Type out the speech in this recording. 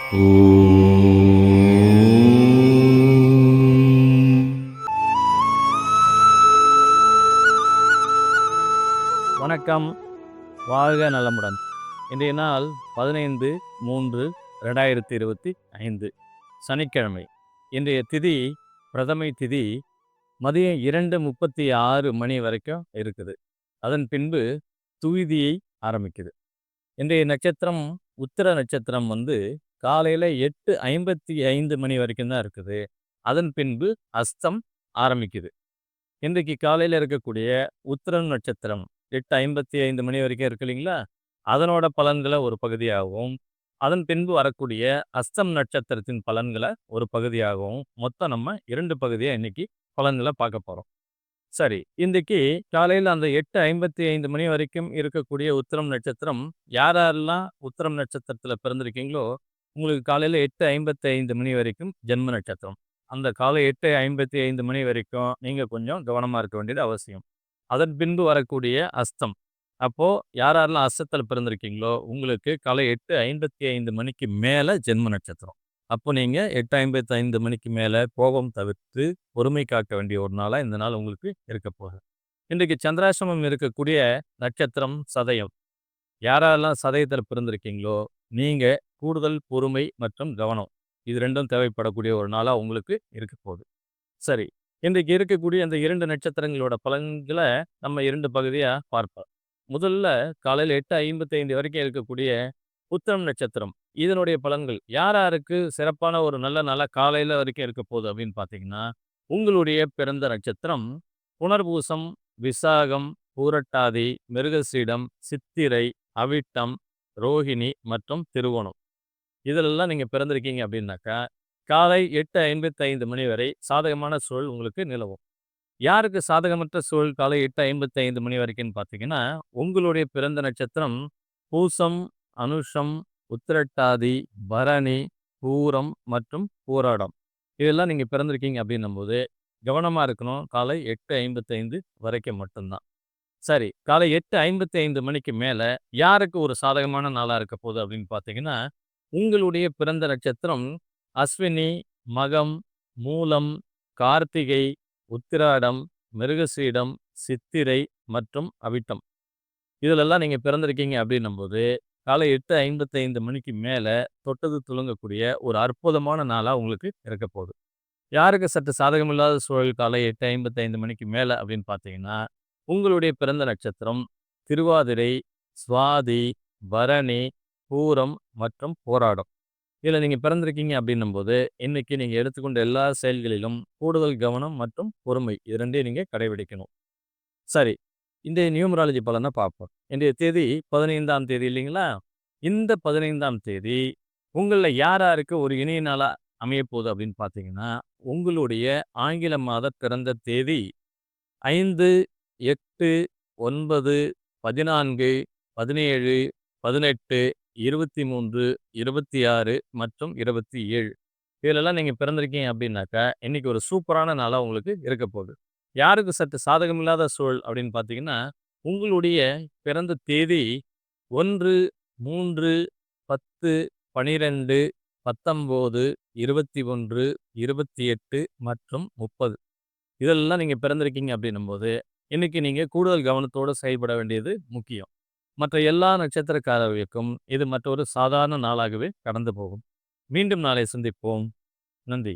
வணக்கம். வாழ்க நலமுடன். இன்றைய நாள் 15/3/2025 சனிக்கிழமை. இன்றைய திதி பிரதமை திதி மதியம் 2:36 மணி வரைக்கும் இருக்குது. அதன் பின்பு துவிதியை ஆரம்பிக்குது. இன்றைய நட்சத்திரம் உத்திர நட்சத்திரம் காலையில் 8:55 மணி வரைக்கும் தான் இருக்குது. அதன் பின்பு அஸ்தம் ஆரம்பிக்குது. இன்றைக்கு காலையில் இருக்கக்கூடிய உத்திரம் நட்சத்திரம் 8:55 மணி வரைக்கும் இருக்கு இல்லைங்களா, அதனோட பலன்களை ஒரு பகுதியாகவும், அதன் பின்பு வரக்கூடிய அஸ்தம் நட்சத்திரத்தின் பலன்களை ஒரு பகுதியாகவும், மொத்தம் நம்ம 2 பகுதியாக இன்னைக்கு பலன்களை பார்க்க போகிறோம். சரி, இன்றைக்கு காலையில் அந்த 8:55 மணி வரைக்கும் இருக்கக்கூடிய உத்திரம் நட்சத்திரம், யாரெல்லாம் உத்திரம் நட்சத்திரத்தில் பிறந்திருக்கீங்களோ உங்களுக்கு காலையில் 8:55 மணி வரைக்கும் ஜென்ம நட்சத்திரம். அந்த காலை 8:55 மணி வரைக்கும் நீங்கள் கொஞ்சம் கவனமாக இருக்க வேண்டியது அவசியம். அதன் பின்பு வரக்கூடிய அஸ்தம். அப்போது யாரெல்லாம் அஸ்தத்தில் பிறந்திருக்கீங்களோ உங்களுக்கு காலை 8:55 மணிக்கு மேலே ஜென்ம நட்சத்திரம். அப்போ நீங்கள் 8:55 மணிக்கு மேலே கோபம் தவிர்த்து பொறுமை காக்க வேண்டிய ஒரு நாளாக இந்த நாள் உங்களுக்கு இருக்க போகுது. இன்றைக்கு சந்திராசிரமம் இருக்கக்கூடிய நட்சத்திரம் சதயம். யாரெல்லாம் சதயத்தில் பிறந்திருக்கீங்களோ நீங்கள் கூடுதல் பொறுமை மற்றும் கவனம், இது ரெண்டும் தேவைப்படக்கூடிய ஒரு நாளாக உங்களுக்கு இருக்க போகுது. சரி, இன்றைக்கு இருக்கக்கூடிய அந்த 2 நட்சத்திரங்களோட பலன்களை நம்ம 2 பகுதியாக பார்ப்போம். முதல்ல காலையில் 8:55 வரைக்கும் இருக்கக்கூடிய உத்திரம் நட்சத்திரம், இதனுடைய பலன்கள் யாருக்கு சிறப்பான ஒரு நல்ல நாளாக காலையில் வரைக்கும் இருக்க போகுது அப்படின்னு பார்த்தீங்கன்னா, உங்களுடைய பிறந்த நட்சத்திரம் புனர்பூசம், விசாகம், பூரட்டாதி, மிருகசீடம், சித்திரை, அவிட்டம், ரோஹிணி மற்றும் திருவோணம். இதிலெல்லாம் நீங்கள் பிறந்திருக்கீங்க அப்படின்னாக்கா காலை 8:55 மணி வரை சாதகமான சூழல் உங்களுக்கு நிலவும். யாருக்கு சாதகமற்ற சூழல் காலை 8:55 மணி வரைக்கும்னு பார்த்தீங்கன்னா, உங்களுடைய பிறந்த நட்சத்திரம் பூசம், அனுஷம், உத்திரட்டாதி, பரணி, பூரம் மற்றும் பூராடம். இதெல்லாம் நீங்கள் பிறந்திருக்கீங்க அப்படின்னும்போது கவனமாக இருக்கணும். காலை 8:55 வரைக்கும் மட்டும்தான். சரி, காலை 8:55 மணிக்கு மேலே யாருக்கு ஒரு சாதகமான நாளாக இருக்க போகுது அப்படின்னு பார்த்தீங்கன்னா, உங்களுடைய பிறந்த நட்சத்திரம் அஸ்வினி, மகம், மூலம், கார்த்திகை, உத்திராடம், மிருகசீடம், சித்திரை மற்றும் அவிட்டம். இதிலெல்லாம் நீங்கள் பிறந்திருக்கீங்க அப்படின்னும்போது காலை 8:55 மணிக்கு மேலே தொட்டது துளங்கக்கூடிய ஒரு அற்புதமான நாளாக உங்களுக்கு இருக்க போகுது. யாருக்கு சற்று சாதகமில்லாத சூழல் காலை 8:55 மணிக்கு மேலே அப்படின்னு பார்த்தீங்கன்னா, உங்களுடைய பிறந்த நட்சத்திரம் திருவாதிரை, சுவாதி, பரணி, பூரம் மற்றும் போராடம். இதில் நீங்கள் பிறந்திருக்கீங்க அப்படின்னும்போது இன்னைக்கு நீங்கள் எடுத்துக்கொண்ட எல்லா செயல்களிலும் கூடுதல் கவனம் மற்றும் பொறுமை, இது ரெண்டையும் நீங்கள் கடைபிடிக்கணும். சரி, இந்த நியூமராலஜி பலனை பார்ப்போம். இன்றைய தேதி 15ஆம் தேதி இல்லைங்களா? இந்த 15ஆம் தேதி உங்களில் யாருக்கு ஒரு இணைய நாளாக அமையப்போகுது அப்படின்னு பார்த்தீங்கன்னா, உங்களுடைய ஆங்கில மாத பிறந்த தேதி 5, 8, 9, 14, 17, 18, 23, 26 மற்றும் 27. இதிலெல்லாம் நீங்கள் பிறந்திருக்கீங்க அப்படின்னாக்கா இன்னைக்கு ஒரு சூப்பரான நாளாக உங்களுக்கு இருக்க போகுது. யாருக்கு சற்று சாதகமில்லாத சூழல் அப்படின்னு பார்த்தீங்கன்னா, உங்களுடைய பிறந்த தேதி 1, 3, 10, 12, 19, 21, 28 மற்றும் 30. இதெல்லாம் நீங்கள் பிறந்திருக்கீங்க அப்படின்னும்போது இன்னைக்கு நீங்கள் கூடுதல் கவனத்தோடு செயல்பட வேண்டியது முக்கியம். மற்ற எல்லா நட்சத்திரக்காரர்களுக்கும் இது மற்றொரு சாதாரண நாளாகவே கடந்து போகும். மீண்டும் நாளை சந்திப்போம். நன்றி.